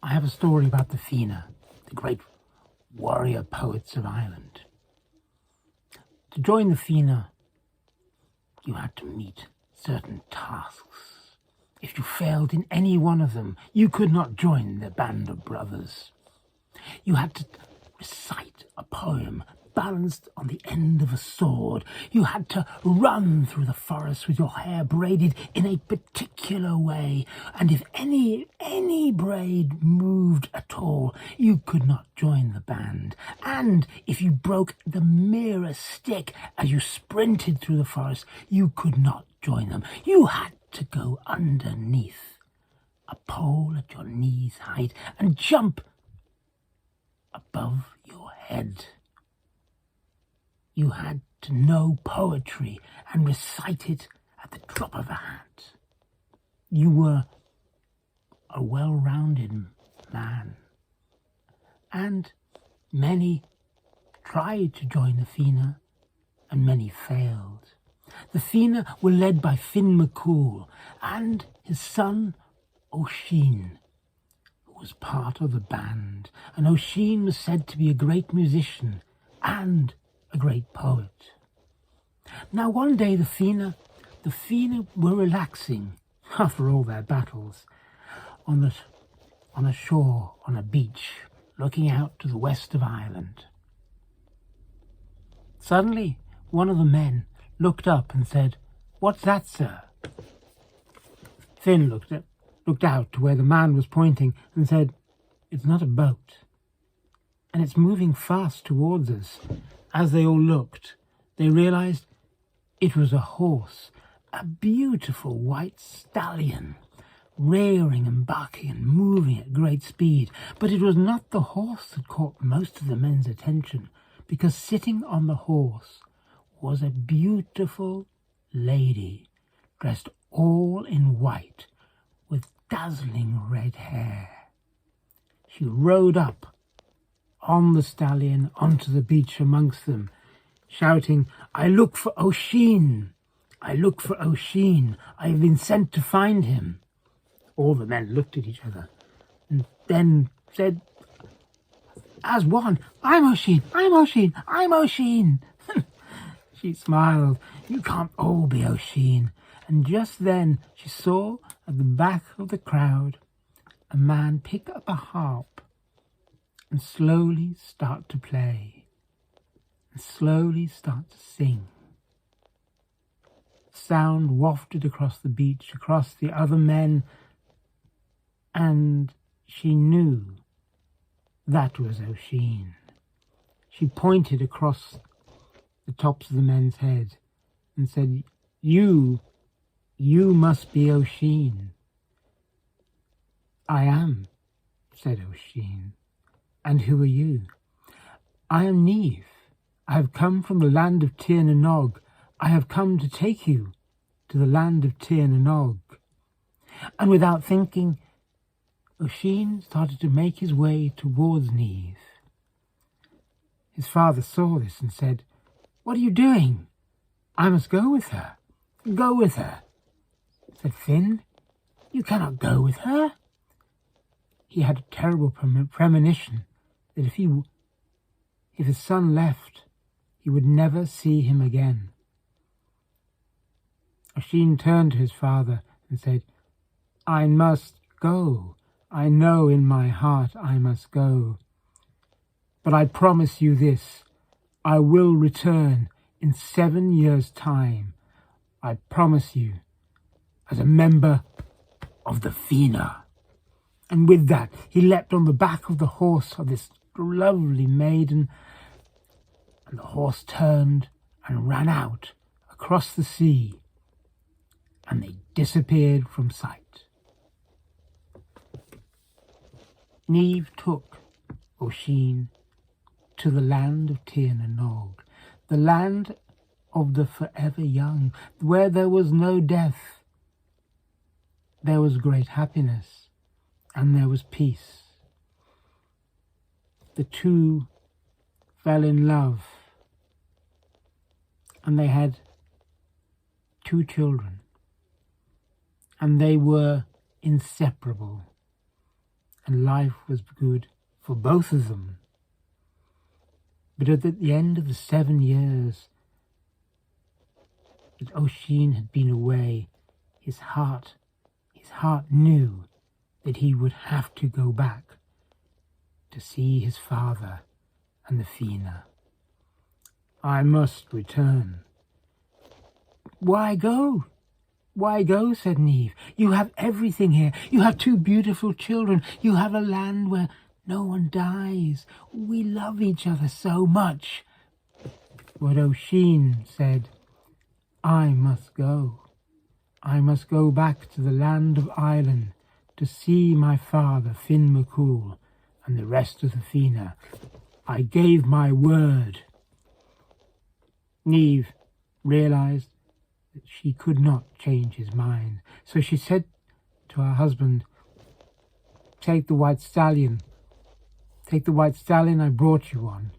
I have a story about the Fina, the great warrior poets of Ireland. To join the Fina, you had to meet certain tasks. If you failed in any one of them, you could not join the band of brothers. You had to recite a poem balanced on the end of a sword. You had to run through the forest with your hair braided in a particular way, and if any braid moved at all, you could not join the band. And if you broke the merest stick as you sprinted through the forest, you could not join them. You had to go underneath a pole at your knees' height and jump above your head. You had to know poetry and recite it at the drop of a hat. You were a well-rounded man, and many tried to join the Fina, and many failed. The Fina were led by Finn McCool and his son Oisin, who was part of the band, and Oisin was said to be a great musician and a great poet. Now one day the Fina were relaxing after all their battles on a shore, on a beach, looking out to the west of Ireland. Suddenly one of the men looked up and said, "What's that, sir?" Finn looked out to where the man was pointing and said, "It's not a boat, and it's moving fast towards us." As they all looked, they realized it was a horse, a beautiful white stallion, rearing and barking and moving at great speed. But it was not the horse that caught most of the men's attention, because sitting on the horse was a beautiful lady, dressed all in white, with dazzling red hair. She rode up on the stallion onto the beach amongst them, shouting, "I look for Oisin! I look for Oisin! I have been sent to find him." All the men looked at each other and then said, as one, "I'm Oisin! I'm Oisin! I'm Oisin!" She smiled. "You can't all be Oisin." And just then she saw at the back of the crowd a man pick up a harp and slowly start to play, and slowly start to sing. Sound wafted across the beach, across the other men, and she knew that was Oisin. She pointed across the tops of the men's heads and said, You must be Oisin." "I am," said Oisin. "And who are you?" "I am Niamh. I have come from the land of Tir na Nog. I have come to take you to the land of Tir na Nog." And without thinking, Oisin started to make his way towards Niamh. His father saw this and said, "What are you doing?" "I must go with her." "Go with her," said Finn. "You cannot go with her." He had a terrible premonition that if his son left, he would never see him again. Oisin turned to his father and said, "I must go. I know in my heart I must go. But I promise you this, I will return in 7 years' time. I promise you, as a member of the Fina." And with that, he leapt on the back of the horse of this lovely maiden, and the horse turned and ran out across the sea, and they disappeared from sight. Niamh took Oisin to the land of Tir na Nog, the land of the forever young, where there was no death. There was great happiness, and there was peace. The two fell in love, and they had 2 children, and they were inseparable. and life was good for both of them. But at the end of the 7 years that Oisin had been away, his heart knew that he would have to go back to see his father and the Fina. I must return. Why go? Why go, said Niamh. You have everything here. You have 2 beautiful children. You have a land where no one dies. We love each other so much. But Oisin said, I must go. I must go back to the land of Ireland to see my father, Finn McCool, and the rest of the Fina. I gave my word. Niamh realised that she could not change his mind, so she said to her husband, Take the white stallion. Take the white stallion, I brought you one.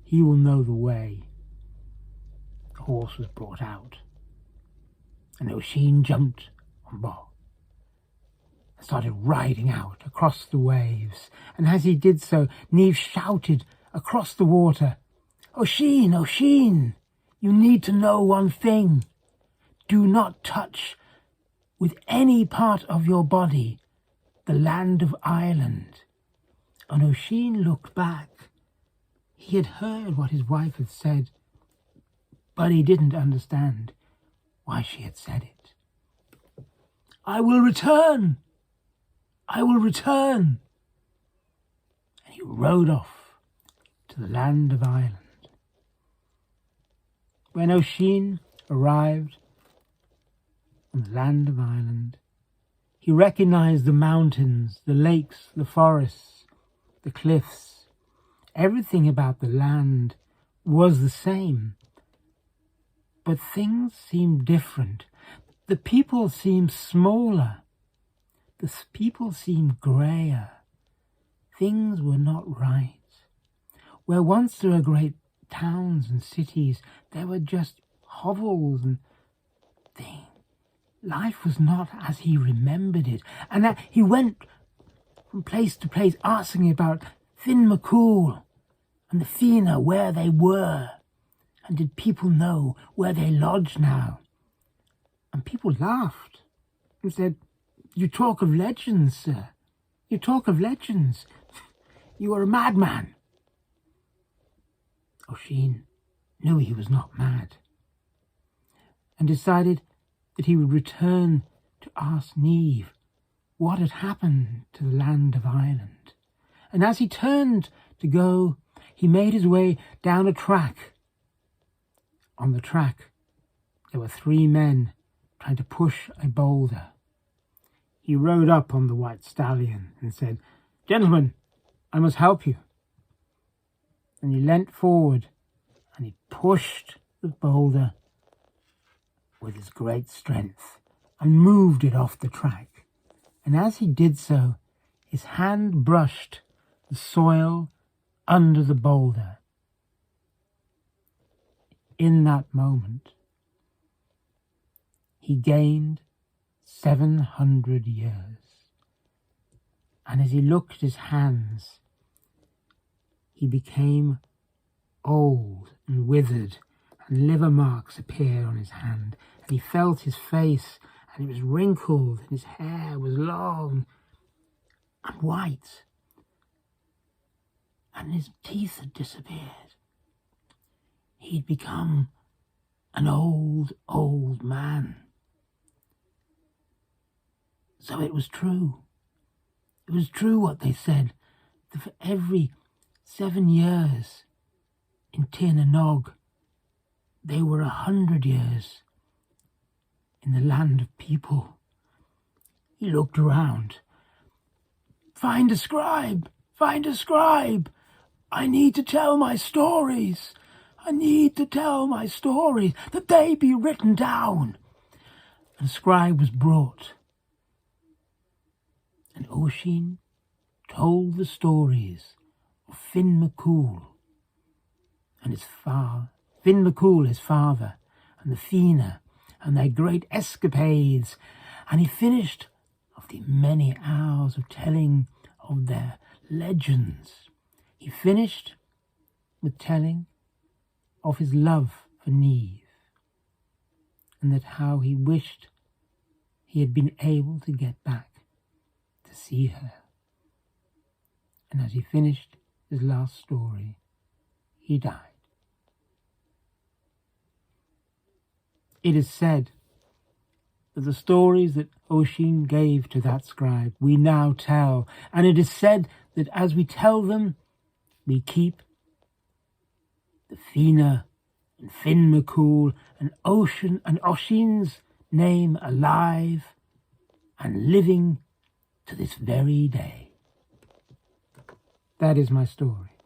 He will know the way. The horse was brought out, and Oisin jumped on board and started riding out across the waves. And as he did so, Niamh shouted across the water, Oisin, Oisin, you need to know one thing. Do not touch with any part of your body the land of Ireland. And Oisin looked back. He had heard what his wife had said, but he didn't understand why she had said it. I will return. I will return. And he rode off to the land of Ireland. When Oisin arrived on the land of Ireland, he recognized the mountains, the lakes, the forests, the cliffs. Everything about the land was the same, but things seemed different. The people seemed smaller. The people seemed greyer. Things were not right. Where once there were great towns and cities, there were just hovels and things. Life was not as he remembered it, and that he went from place to place asking about Finn McCool and the Fina, where they were, and did people know where they lodged now. And people laughed and said, You talk of legends, sir. You talk of legends. You are a madman. Oisin knew he was not mad, and decided that he would return to ask Niamh what had happened to the land of Ireland. And as he turned to go, he made his way down a track. On the track, there were 3 men trying to push a boulder. He rode up on the white stallion and said, Gentlemen, I must help you. And he leant forward and he pushed the boulder with his great strength and moved it off the track. And as he did so, his hand brushed the soil under the boulder. In that moment, he gained 700 years. And as he looked at his hands, he became old and withered, and liver marks appeared on his hand, and he felt his face, and it was wrinkled, and his hair was long and white, and his teeth had disappeared. He'd become an old man. So it was true. It was true what they said, that for every 7 years in Tir Nog, they were 100 years in the land of people. He looked around. Find a scribe! Find a scribe! I need to tell my stories. I need to tell my stories, that they be written down. And a scribe was brought. And Oisin told the stories of Finn McCool and his father, Finn McCool, his father, and the Fina, and their great escapades. And he finished of the many hours of telling of their legends. He finished with telling of his love for Niamh, and that how he wished he had been able to get back to see her. And as he finished his last story, he died. It is said that the stories that Oisin gave to that scribe we now tell, and it is said that as we tell them, we keep the Fina and Finn McCool and Oisin's name alive and living to this very day. That is my story.